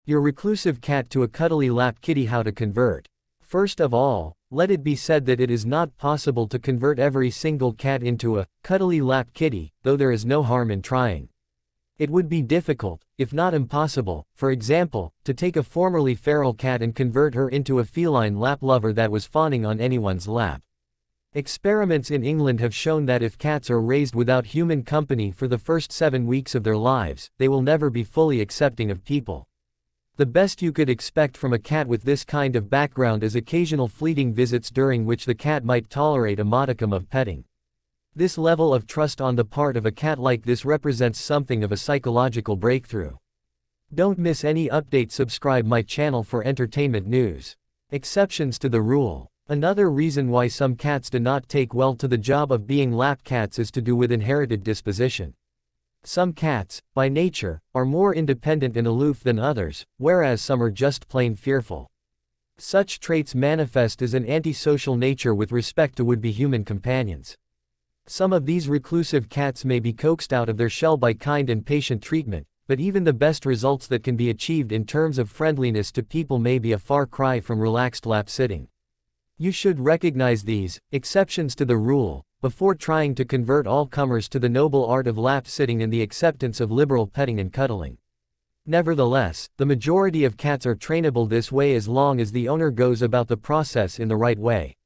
Your reclusive cat to a cuddly lap kitty. How to convert. First of all, let it be said that it is not possible to convert every single cat into a cuddly lap kitty, though there is no harm in trying. It would be difficult, if not impossible, for example, to take a formerly feral cat and convert her into a feline lap lover that was fawning on anyone's lap. Experiments in England have shown that if cats are raised without human company for the first 7 weeks of their lives, they will never be fully accepting of people. The best you could expect from a cat with this kind of background is occasional fleeting visits during which the cat might tolerate a modicum of petting. This level of trust on the part of a cat like this represents something of a psychological breakthrough. Don't miss any updates. Subscribe my channel for entertainment news. Exceptions to the rule. Another reason why some cats do not take well to the job of being lap cats is to do with inherited disposition. Some cats, by nature, are more independent and aloof than others, whereas some are just plain fearful. Such traits manifest as an antisocial nature with respect to would-be human companions. Some of these reclusive cats may be coaxed out of their shell by kind and patient treatment, but even the best results that can be achieved in terms of friendliness to people may be a far cry from relaxed lap sitting. You should recognize these exceptions to the rule before trying to convert all comers to the noble art of lap sitting and the acceptance of liberal petting and cuddling. Nevertheless, the majority of cats are trainable this way as long as the owner goes about the process in the right way.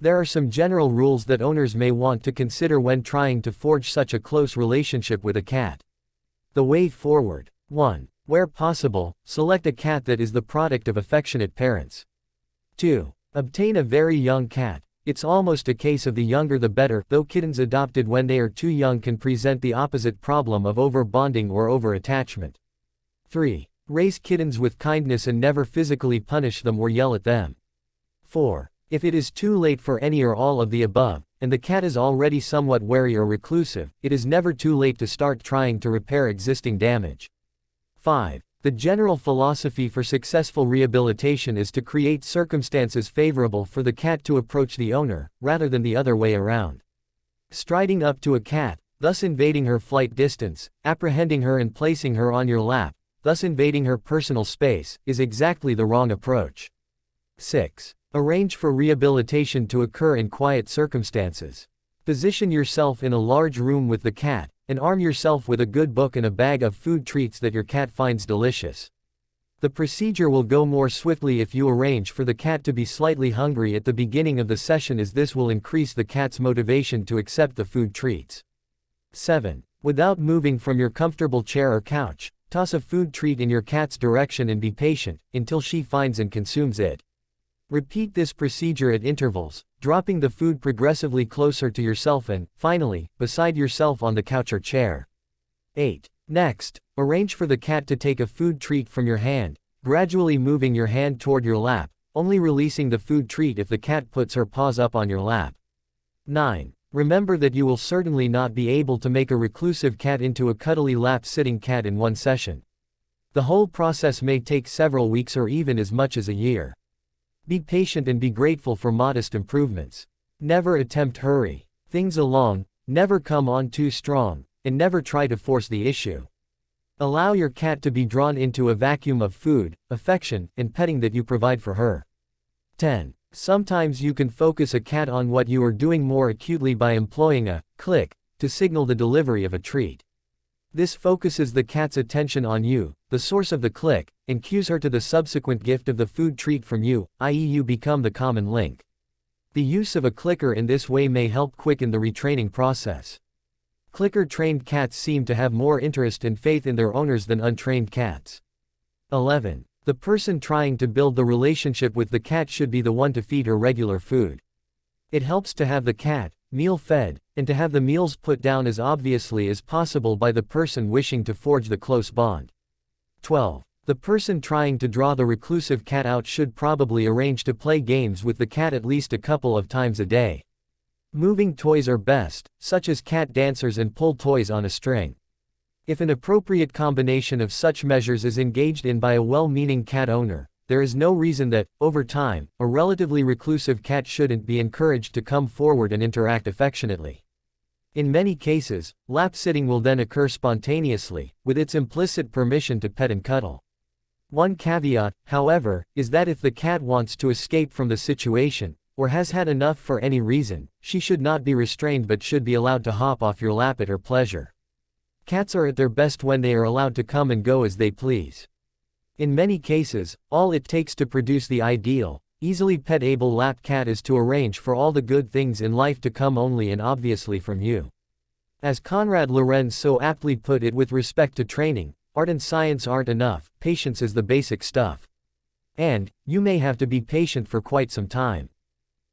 There are some general rules that owners may want to consider when trying to forge such a close relationship with a cat. The way forward. 1. Where possible, select a cat that is the product of affectionate parents. 2. Obtain a very young cat. It's almost a case of the younger the better, though kittens adopted when they are too young can present the opposite problem of over-bonding or over-attachment. 3. Raise kittens with kindness and never physically punish them or yell at them. 4. If it is too late for any or all of the above, and the cat is already somewhat wary or reclusive, it is never too late to start trying to repair existing damage. 5. The general philosophy for successful rehabilitation is to create circumstances favorable for the cat to approach the owner, rather than the other way around. Striding up to a cat, thus invading her flight distance, apprehending her and placing her on your lap, thus invading her personal space, is exactly the wrong approach. 6. Arrange for rehabilitation to occur in quiet circumstances. Position yourself in a large room with the cat, and arm yourself with a good book and a bag of food treats that your cat finds delicious. The procedure will go more swiftly if you arrange for the cat to be slightly hungry at the beginning of the session, as this will increase the cat's motivation to accept the food treats. 7. Without moving from your comfortable chair or couch, toss a food treat in your cat's direction and be patient until she finds and consumes it. Repeat this procedure at intervals, dropping the food progressively closer to yourself and, finally, beside yourself on the couch or chair. 8. Next, arrange for the cat to take a food treat from your hand, gradually moving your hand toward your lap, only releasing the food treat if the cat puts her paws up on your lap. 9. Remember that you will certainly not be able to make a reclusive cat into a cuddly lap-sitting cat in one session. The whole process may take several weeks or even as much as a year. Be patient and be grateful for modest improvements. Never attempt hurry things along, never come on too strong, and never try to force the issue. Allow your cat to be drawn into a vacuum of food, affection, and petting that you provide for her. 10. Sometimes you can focus a cat on what you are doing more acutely by employing a click to signal the delivery of a treat. This focuses the cat's attention on you, the source of the click, and cues her to the subsequent gift of the food treat from you, i.e. you become the common link. The use of a clicker in this way may help quicken the retraining process. Clicker-trained cats seem to have more interest and faith in their owners than untrained cats. 11. The person trying to build the relationship with the cat should be the one to feed her regular food. It helps to have the cat meal-fed, and to have the meals put down as obviously as possible by the person wishing to forge the close bond. 12. The person trying to draw the reclusive cat out should probably arrange to play games with the cat at least a couple of times a day. Moving toys are best, such as cat dancers and pull toys on a string. If an appropriate combination of such measures is engaged in by a well-meaning cat owner, there is no reason that, over time, a relatively reclusive cat shouldn't be encouraged to come forward and interact affectionately. In many cases, lap sitting will then occur spontaneously, with its implicit permission to pet and cuddle. One caveat, however, is that if the cat wants to escape from the situation, or has had enough for any reason, she should not be restrained but should be allowed to hop off your lap at her pleasure. Cats are at their best when they are allowed to come and go as they please. In many cases, all it takes to produce the ideal, easily pet-able lap cat is to arrange for all the good things in life to come only and obviously from you. As Konrad Lorenz so aptly put it with respect to training, art and science aren't enough, patience is the basic stuff. And, you may have to be patient for quite some time.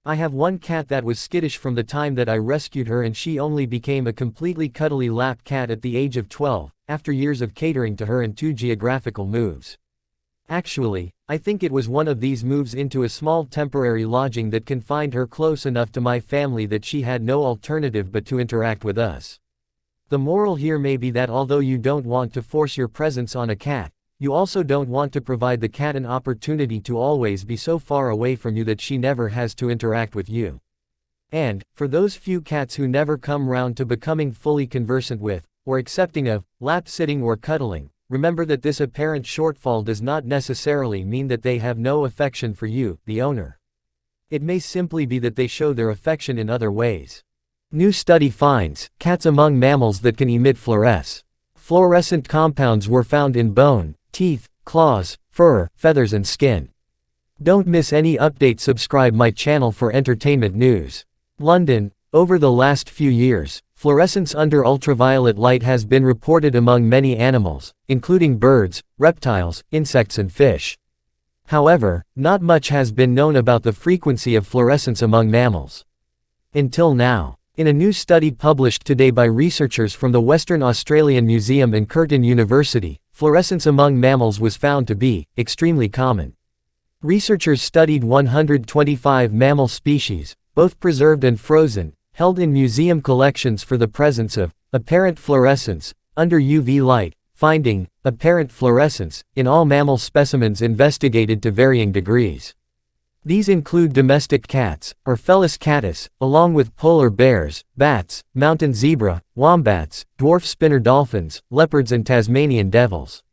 I have one cat that was skittish from the time that I rescued her, and she only became a completely cuddly lap cat at the age of 12, after years of catering to her in 2 geographical moves. Actually, I think it was one of these moves into a small temporary lodging that confined her close enough to my family that she had no alternative but to interact with us. The moral here may be that although you don't want to force your presence on a cat, you also don't want to provide the cat an opportunity to always be so far away from you that she never has to interact with you. And, for those few cats who never come round to becoming fully conversant with, or accepting of, lap sitting or cuddling, remember that this apparent shortfall does not necessarily mean that they have no affection for you, the owner. It may simply be that they show their affection in other ways. New study finds cats among mammals that can emit fluoresce. Fluorescent compounds were found in bone, teeth, claws, fur, feathers and skin. Don't miss any updates. Subscribe my channel for entertainment news. London, over the last few years, fluorescence under ultraviolet light has been reported among many animals, including birds, reptiles, insects and fish. However, not much has been known about the frequency of fluorescence among mammals. Until now. In a new study published today by researchers from the Western Australian Museum and Curtin University, fluorescence among mammals was found to be extremely common. Researchers studied 125 mammal species, both preserved and frozen, held in museum collections for the presence of apparent fluorescence under UV light, finding apparent fluorescence in all mammal specimens investigated to varying degrees. These include domestic cats, or Felis catus, along with polar bears, bats, mountain zebra, wombats, dwarf spinner dolphins, leopards and Tasmanian devils.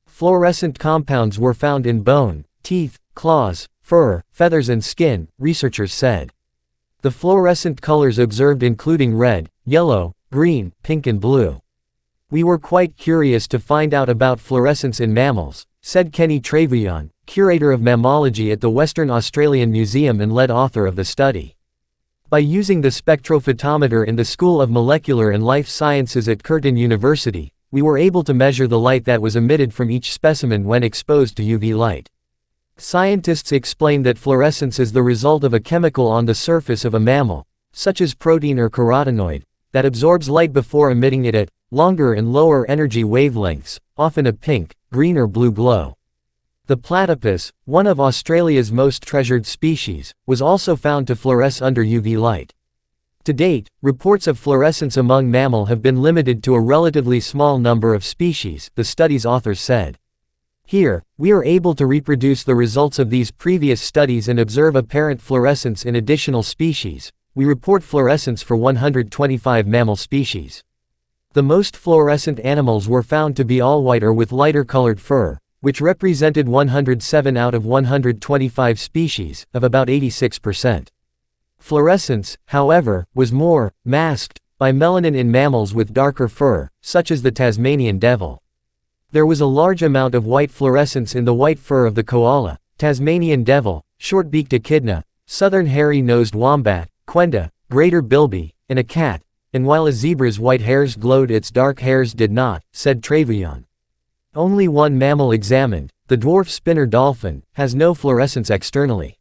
Fluorescent compounds were found in bone, teeth, claws, fur, feathers and skin, researchers said. The fluorescent colors observed including red, yellow, green, pink and blue. We were quite curious to find out about fluorescence in mammals, said Kenny Trevion, curator of mammalogy at the Western Australian Museum and lead author of the study. By using the spectrophotometer in the School of Molecular and Life Sciences at Curtin University, we were able to measure the light that was emitted from each specimen when exposed to UV light. Scientists explain that fluorescence is the result of a chemical on the surface of a mammal, such as protein or carotenoid, that absorbs light before emitting it at longer and lower energy wavelengths, often a pink, green or blue glow. The platypus, one of Australia's most treasured species, was also found to fluoresce under UV light. To date, reports of fluorescence among mammals have been limited to a relatively small number of species, the study's authors said. Here, we are able to reproduce the results of these previous studies and observe apparent fluorescence in additional species. We report fluorescence for 125 mammal species. The most fluorescent animals were found to be all white or with lighter colored fur, which represented 107 out of 125 species, of about 86%. Fluorescence, however, was more masked by melanin in mammals with darker fur, such as the Tasmanian devil. There was a large amount of white fluorescence in the white fur of the koala, Tasmanian devil, short-beaked echidna, southern hairy-nosed wombat, quenda, greater bilby, and a cat, and while a zebra's white hairs glowed, its dark hairs did not, said Trevion. Only one mammal examined, the dwarf spinner dolphin, has no fluorescence externally.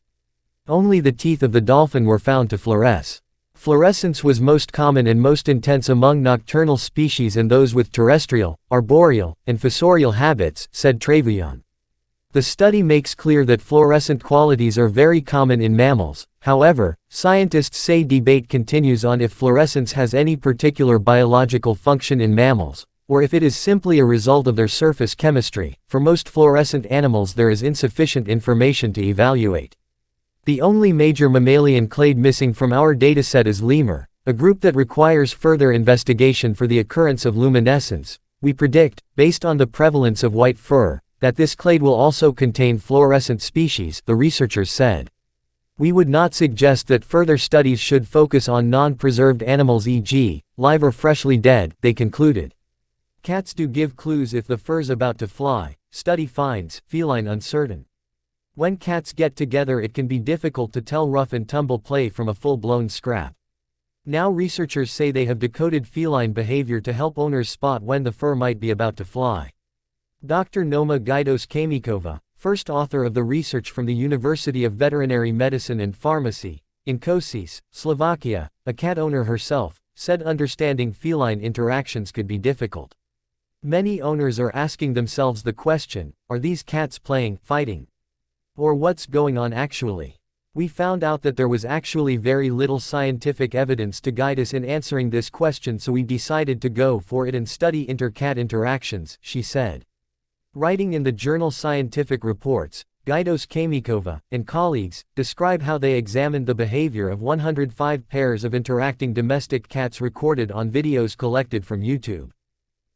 Only the teeth of the dolphin were found to fluoresce. Fluorescence was most common and most intense among nocturnal species and those with terrestrial, arboreal, and fossorial habits, said Trevion. The study makes clear that fluorescent qualities are very common in mammals. However, scientists say debate continues on if fluorescence has any particular biological function in mammals, or if it is simply a result of their surface chemistry. For most fluorescent animals there is insufficient information to evaluate. The only major mammalian clade missing from our dataset is lemur, a group that requires further investigation for the occurrence of luminescence. We predict, based on the prevalence of white fur, that this clade will also contain fluorescent species, the researchers said. We would not suggest that further studies should focus on non-preserved animals, e.g., live or freshly dead, they concluded. Cats do give clues if the fur's about to fly, study finds, feline uncertain. When cats get together it can be difficult to tell rough and tumble play from a full-blown scrap. Now researchers say they have decoded feline behavior to help owners spot when the fur might be about to fly. Dr. Noma Gajdos-Kamikova, first author of the research from the University of Veterinary Medicine and Pharmacy, in Kosice, Slovakia, a cat owner herself, said understanding feline interactions could be difficult. Many owners are asking themselves the question, are these cats playing, fighting? Or what's going on actually? We found out that there was actually very little scientific evidence to guide us in answering this question, so we decided to go for it and study inter-cat interactions, she said. Writing in the journal Scientific Reports, Gajdos-Kamikova and colleagues describe how they examined the behavior of 105 pairs of interacting domestic cats recorded on videos collected from YouTube.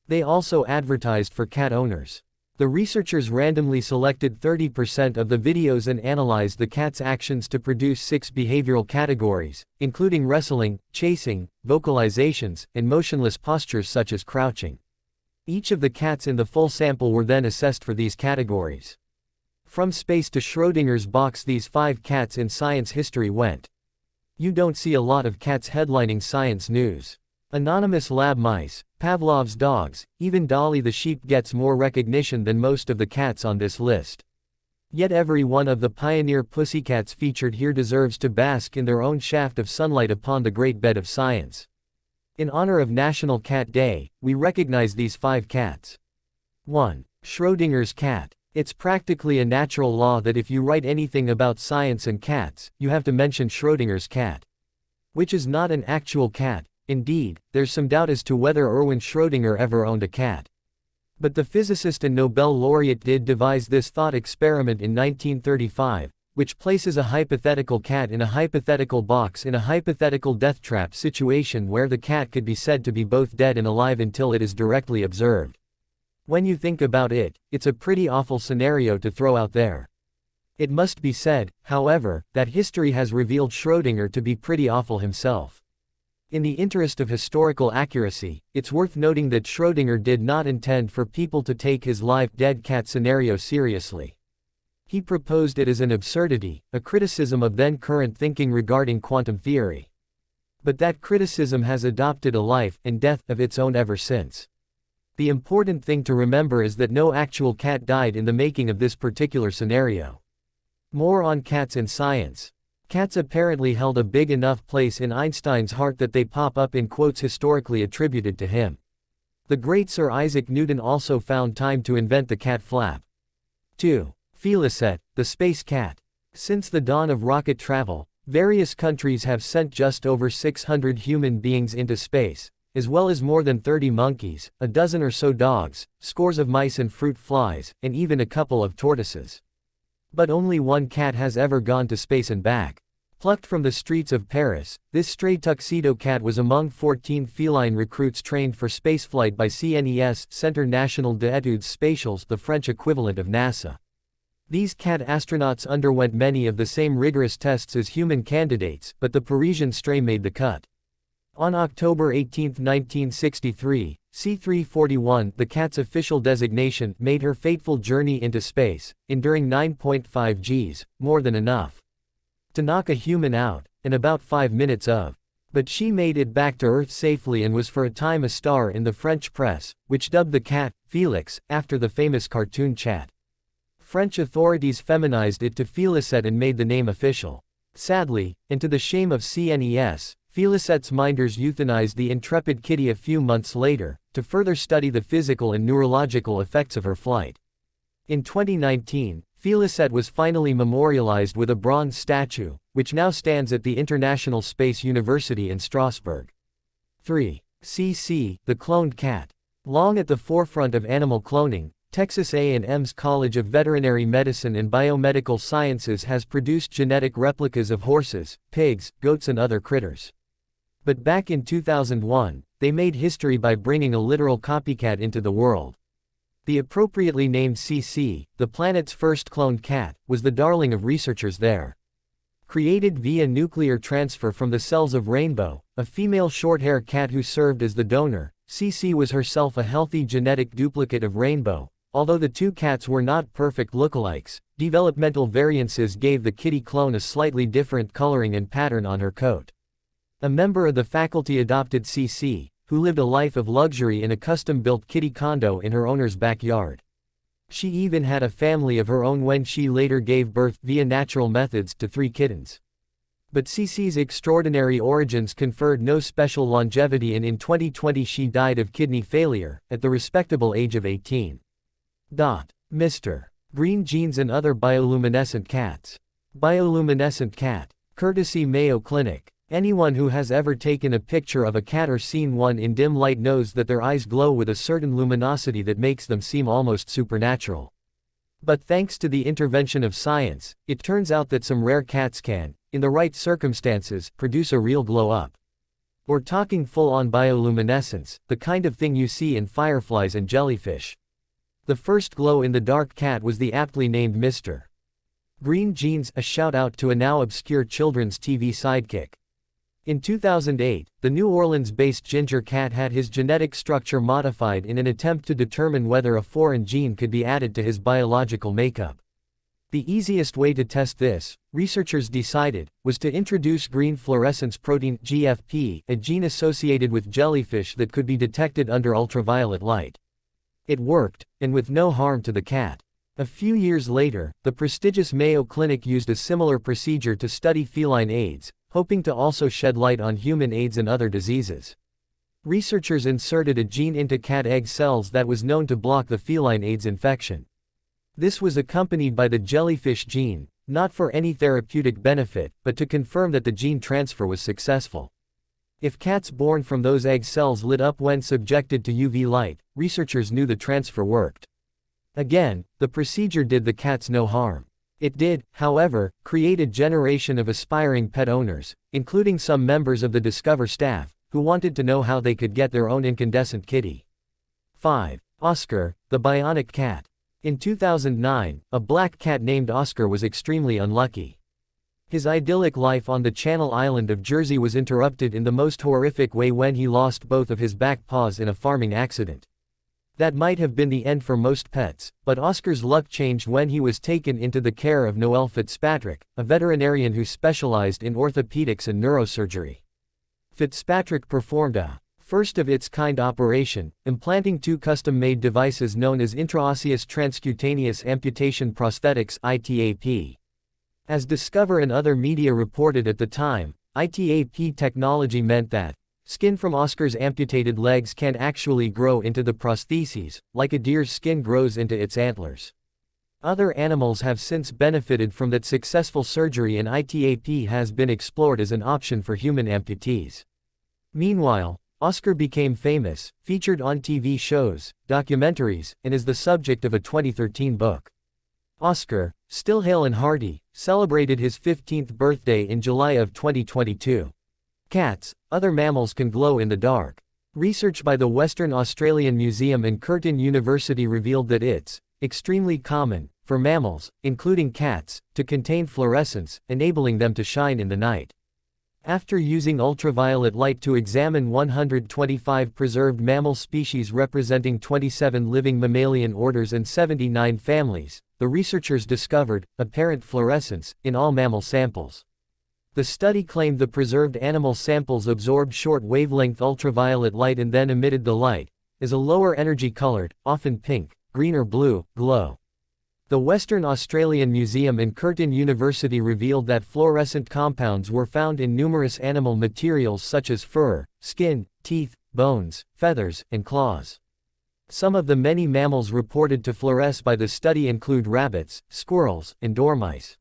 They also advertised for cat owners. The researchers randomly selected 30% of the videos and analyzed the cat's actions to produce 6 behavioral categories, including wrestling, chasing, vocalizations, and motionless postures such as crouching. Each of the cats in the full sample were then assessed for these categories. From space to Schrödinger's box, these 5 cats in science history went. You don't see a lot of cats headlining science news. Anonymous lab mice, Pavlov's dogs, even Dolly the sheep gets more recognition than most of the cats on this list. Yet every one of the pioneer pussycats featured here deserves to bask in their own shaft of sunlight upon the great bed of science. In honor of National Cat Day, we recognize these 5 cats. 1. Schrödinger's cat. It's practically a natural law that if you write anything about science and cats, you have to mention Schrödinger's cat. Which is not an actual cat. Indeed, there's some doubt as to whether Erwin Schrödinger ever owned a cat. But the physicist and Nobel laureate did devise this thought experiment in 1935, which places a hypothetical cat in a hypothetical box in a hypothetical death trap situation where the cat could be said to be both dead and alive until it is directly observed. When you think about it, it's a pretty awful scenario to throw out there. It must be said, however, that history has revealed Schrödinger to be pretty awful himself. In the interest of historical accuracy, it's worth noting that Schrödinger did not intend for people to take his live dead cat scenario seriously. He proposed it as an absurdity, a criticism of then current thinking regarding quantum theory. But that criticism has adopted a life and death of its own ever since. The important thing to remember is that no actual cat died in the making of this particular scenario. More on cats in science. Cats apparently held a big enough place in Einstein's heart that they pop up in quotes historically attributed to him. The great Sir Isaac Newton also found time to invent the cat flap. 2. Fluoresce, the space cat. Since the dawn of rocket travel, various countries have sent just over 600 human beings into space, as well as more than 30 monkeys, a dozen or so dogs, scores of mice and fruit flies, and even a couple of tortoises. But only one cat has ever gone to space and back. Plucked from the streets of Paris, this stray tuxedo cat was among 14 feline recruits trained for spaceflight by CNES, Centre National d'Études Spatiales, the French equivalent of NASA. These cat astronauts underwent many of the same rigorous tests as human candidates, but the Parisian stray made the cut. On October 18, 1963, C-341, the cat's official designation, made her fateful journey into space, enduring 9.5 Gs, more than enough to knock a human out, in about 5 minutes of. But she made it back to Earth safely and was for a time a star in the French press, which dubbed the cat, Félix, after the famous cartoon Chat. French authorities feminized it to Félicette and made the name official. Sadly, and to the shame of CNES, Félicette's minders euthanized the intrepid kitty a few months later, to further study the physical and neurological effects of her flight. In 2019, Félicette was finally memorialized with a bronze statue, which now stands at the International Space University in Strasbourg. 3. CC, the cloned cat. Long at the forefront of animal cloning, Texas A&M's College of Veterinary Medicine and Biomedical Sciences has produced genetic replicas of horses, pigs, goats and other critters. But back in 2001, they made history by bringing a literal copycat into the world. The appropriately named CC, the planet's first cloned cat, was the darling of researchers there. Created via nuclear transfer from the cells of Rainbow, a female short-hair cat who served as the donor, CC was herself a healthy genetic duplicate of Rainbow. Although the two cats were not perfect lookalikes, developmental variances gave the kitty clone a slightly different coloring and pattern on her coat. A member of the faculty adopted CC, who lived a life of luxury in a custom-built kitty condo in her owner's backyard. She even had a family of her own when she later gave birth, via natural methods, to 3 kittens. But CC's extraordinary origins conferred no special longevity, and in 2020 she died of kidney failure, at the respectable age of 18. Mr. Green Genes and Other Bioluminescent Cats. Bioluminescent cat. Courtesy Mayo Clinic. Anyone who has ever taken a picture of a cat or seen one in dim light knows that their eyes glow with a certain luminosity that makes them seem almost supernatural. But thanks to the intervention of science, it turns out that some rare cats can, in the right circumstances, produce a real glow-up. We're talking full-on bioluminescence, the kind of thing you see in fireflies and jellyfish. The first glow-in-the-dark cat was the aptly named Mr. Green Genes, a shout-out to a now obscure children's TV sidekick. In 2008, the New Orleans-based ginger cat had his genetic structure modified in an attempt to determine whether a foreign gene could be added to his biological makeup. The easiest way to test this, researchers decided, was to introduce green fluorescence protein, GFP, a gene associated with jellyfish that could be detected under ultraviolet light. It worked, and with no harm to the cat. A few years later, the prestigious Mayo Clinic used a similar procedure to study feline AIDS, hoping to also shed light on human AIDS and other diseases. Researchers inserted a gene into cat egg cells that was known to block the feline AIDS infection. This was accompanied by the jellyfish gene, not for any therapeutic benefit, but to confirm that the gene transfer was successful. If cats born from those egg cells lit up when subjected to UV light, researchers knew the transfer worked. Again, the procedure did the cats no harm. It did, however, create a generation of aspiring pet owners, including some members of the Discover staff, who wanted to know how they could get their own incandescent kitty. 5. Oscar, the bionic cat. In 2009, a black cat named Oscar was extremely unlucky. His idyllic life on the Channel Island of Jersey was interrupted in the most horrific way when he lost both of his back paws in a farming accident. That might have been the end for most pets, but Oscar's luck changed when he was taken into the care of Noel Fitzpatrick, a veterinarian who specialized in orthopedics and neurosurgery. Fitzpatrick performed a first-of-its-kind operation, implanting 2 custom-made devices known as intraosseous transcutaneous amputation prosthetics (ITAP). As Discover and other media reported at the time, ITAP technology meant that skin from Oscar's amputated legs can actually grow into the prostheses, like a deer's skin grows into its antlers. Other animals have since benefited from that successful surgery, and ITAP has been explored as an option for human amputees. Meanwhile, Oscar became famous, featured on TV shows, documentaries, and is the subject of a 2013 book. Oscar, still hale and hearty, celebrated his 15th birthday in July of 2022. Cats, other mammals can glow in the dark. Research by the Western Australian Museum and Curtin University revealed that it's extremely common for mammals, including cats, to contain fluorescence, enabling them to shine in the night. After using ultraviolet light to examine 125 preserved mammal species representing 27 living mammalian orders and 79 families, the researchers discovered apparent fluorescence in all mammal samples. The study claimed the preserved animal samples absorbed short-wavelength ultraviolet light and then emitted the light, as a lower energy-colored, often pink, green or blue, glow. The Western Australian Museum and Curtin University revealed that fluorescent compounds were found in numerous animal materials such as fur, skin, teeth, bones, feathers, and claws. Some of the many mammals reported to fluoresce by the study include rabbits, squirrels, and dormice.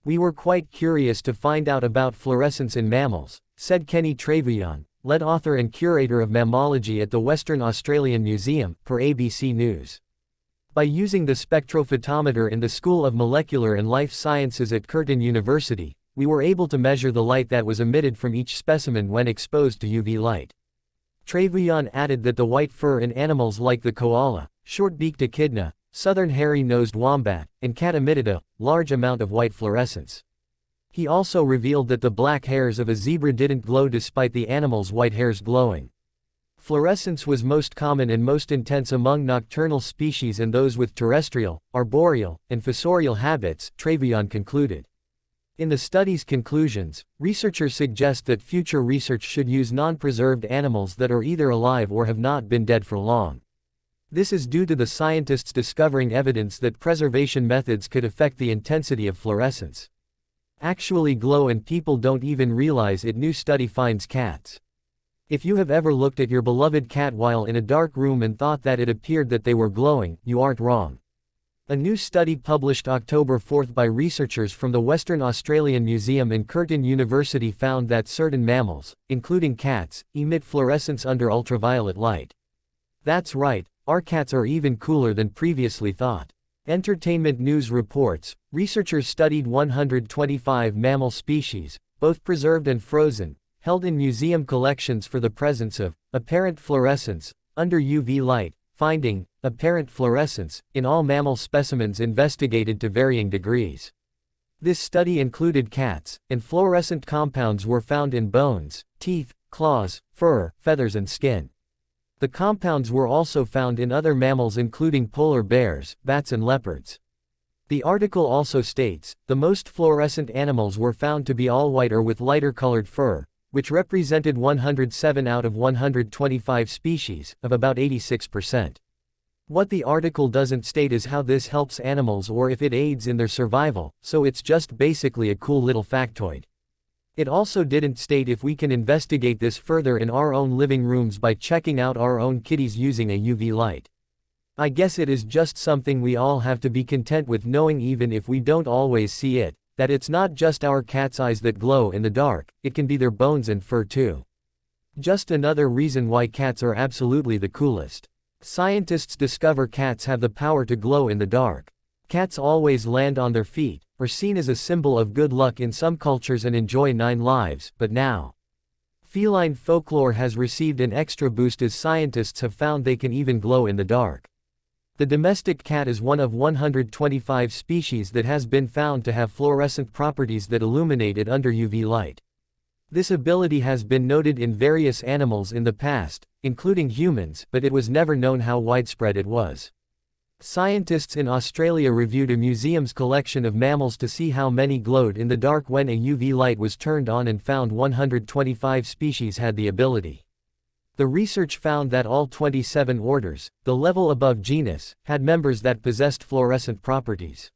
"We were quite curious to find out about fluorescence in mammals," said Kenny Trevelyan, lead author and curator of mammalogy at the Western Australian Museum, per ABC News. By using the spectrophotometer in the School of Molecular and Life Sciences at Curtin University, we were able to measure the light that was emitted from each specimen when exposed to UV light. Trevelyan added that the white fur in animals like the koala, short-beaked echidna, southern hairy-nosed wombat, and cat emitted a large amount of white fluorescence. He also revealed that the black hairs of a zebra didn't glow despite the animal's white hairs glowing. Fluorescence was most common and most intense among nocturnal species and those with terrestrial, arboreal, and fossorial habits, Trevian concluded. In the study's conclusions, researchers suggest that future research should use non-preserved animals that are either alive or have not been dead for long. This is due to the scientists discovering evidence that preservation methods could affect the intensity of fluorescence. Actually glow and people don't even realize it. New study finds cats. If you have ever looked at your beloved cat while in a dark room and thought that it appeared that they were glowing, you aren't wrong. A new study published October 4 by researchers from the Western Australian Museum and Curtin University found that certain mammals, including cats, emit fluorescence under ultraviolet light. That's right, our cats are even cooler than previously thought. Entertainment News reports, researchers studied 125 mammal species, both preserved and frozen, held in museum collections for the presence of apparent fluorescence under UV light, finding apparent fluorescence in all mammal specimens investigated to varying degrees. This study included cats, and fluorescent compounds were found in bones, teeth, claws, fur, feathers and skin. The compounds were also found in other mammals including polar bears, bats and leopards. The article also states, the most fluorescent animals were found to be all white or with lighter colored fur, which represented 107 out of 125 species, of about 86%. What the article doesn't state is how this helps animals or if it aids in their survival, so it's just basically a cool little factoid. It also didn't state if we can investigate this further in our own living rooms by checking out our own kitties using a UV light. I guess it is just something we all have to be content with knowing even if we don't always see it, that it's not just our cat's eyes that glow in the dark, it can be their bones and fur too. Just another reason why cats are absolutely the coolest. Scientists discover cats have the power to glow in the dark. Cats always land on their feet, are seen as a symbol of good luck in some cultures and enjoy 9 lives, but now feline folklore has received an extra boost as scientists have found they can even glow in the dark. The domestic cat is one of 125 species that has been found to have fluorescent properties that illuminate it under UV light. This ability has been noted in various animals in the past, including humans, but it was never known how widespread it was. Scientists in Australia reviewed a museum's collection of mammals to see how many glowed in the dark when a UV light was turned on and found 125 species had the ability. The research found that all 27 orders, the level above genus, had members that possessed fluorescent properties.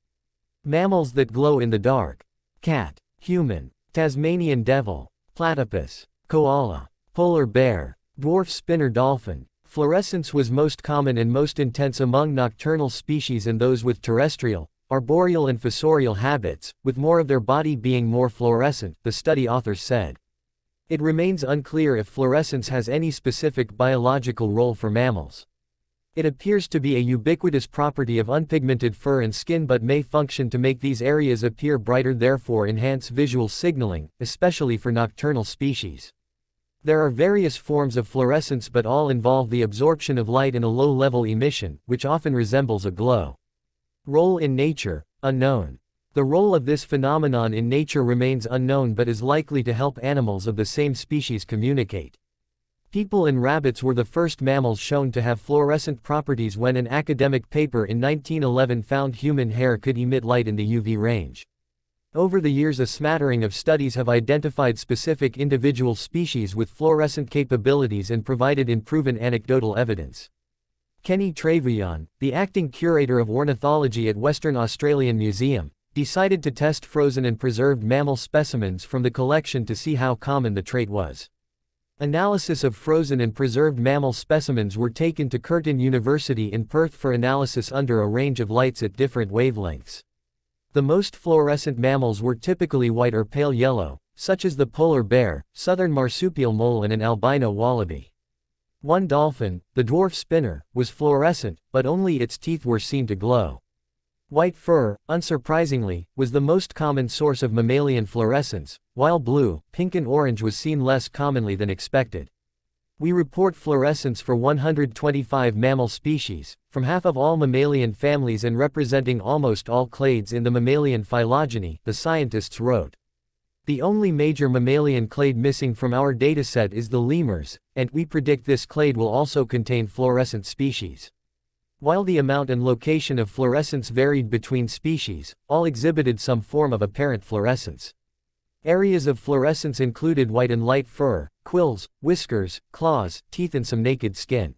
Mammals that glow in the dark: cat, human, Tasmanian devil, platypus, koala, polar bear, dwarf spinner dolphin. Fluorescence was most common and most intense among nocturnal species and those with terrestrial, arboreal and fossorial habits, with more of their body being more fluorescent, the study authors said. It remains unclear if fluorescence has any specific biological role for mammals. It appears to be a ubiquitous property of unpigmented fur and skin but may function to make these areas appear brighter, therefore enhance visual signaling, especially for nocturnal species. There are various forms of fluorescence but all involve the absorption of light in a low-level emission, which often resembles a glow. Role in nature, unknown. The role of this phenomenon in nature remains unknown but is likely to help animals of the same species communicate. People and rabbits were the first mammals shown to have fluorescent properties when an academic paper in 1911 found human hair could emit light in the UV range. Over the years, a smattering of studies have identified specific individual species with fluorescent capabilities and provided unproven anecdotal evidence. Kenny Trevian, the acting curator of ornithology at Western Australian Museum, decided to test frozen and preserved mammal specimens from the collection to see how common the trait was. Analysis of frozen and preserved mammal specimens were taken to Curtin University in Perth for analysis under a range of lights at different wavelengths. The most fluorescent mammals were typically white or pale yellow, such as the polar bear, southern marsupial mole and an albino wallaby. One dolphin, the dwarf spinner, was fluorescent, but only its teeth were seen to glow. White fur, unsurprisingly, was the most common source of mammalian fluorescence, while blue, pink and orange was seen less commonly than expected. We report fluorescence for 125 mammal species, from half of all mammalian families and representing almost all clades in the mammalian phylogeny, the scientists wrote. The only major mammalian clade missing from our dataset is the lemurs, and we predict this clade will also contain fluorescent species. While the amount and location of fluorescence varied between species, all exhibited some form of apparent fluorescence. Areas of fluorescence included white and light fur, quills, whiskers, claws, teeth and some naked skin.